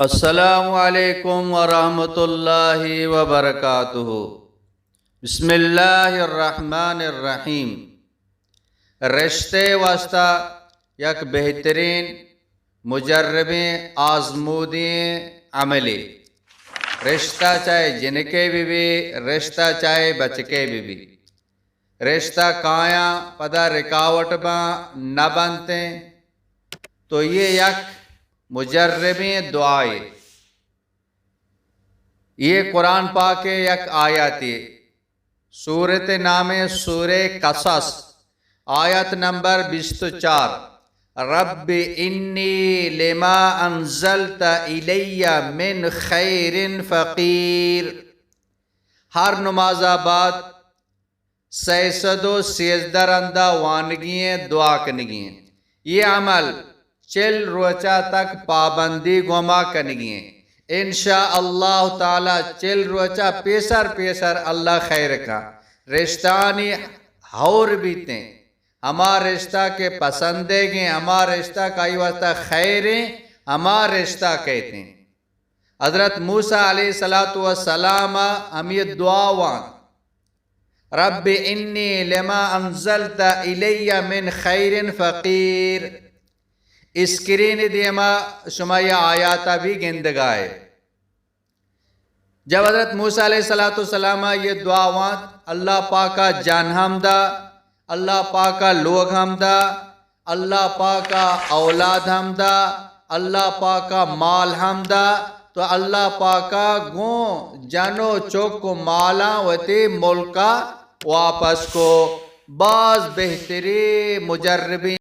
السلام علیکم ورحمۃ اللہ وبرکاتہ۔ بسم اللہ الرحمن الرحیم۔ رشتے واسطہ یک بہترین مجربیں آزمودیں عملی، رشتہ چاہے جن کے بھی رشتہ چاہے بچ کے بھی رشتہ کایاں پدا رکاوٹ باں نہ بنتے تو یہ یک مجربیں دعائے، یہ قرآن پاک یک آیاتی سورت نام سورہ قصص آیت نمبر 24۔ رب انی لما انزلت الی من خیر فقیر۔ ہر نماز بعد 613 رندہ وانگییں دعا کنگییں، یہ عمل 40 روچہ تک پابندی گما کنگییں، انشاءاللہ تعالی 40 روچہ پیسر اللہ خیر کا رشتانی ہور بیتیں، ہما رشتہ کے پسندے گیں، ہما رشتہ کا یہ واسطہ خیریں، ہما رشتہ کہتے ہیں۔ حضرت موسیٰ علیہ السلام ہم یہ دعا وان، رب انی لما انزلت الی من خیر فقیر۔ اسکرین دیما شما یہ آیاتا بھی گندگائے۔ جب حضرت موسیٰ علیہ السلام یہ دعا وان، اللہ پاکا جان حمدہ، اللہ پاکا لوگ حمدہ، اللہ پاکا اولاد حمدہ، اللہ پاکا مال حمدہ، تو اللہ پاکا گوں جانو چوکو مالا وتی ملکا واپس کو۔ بعض بہتری مجربین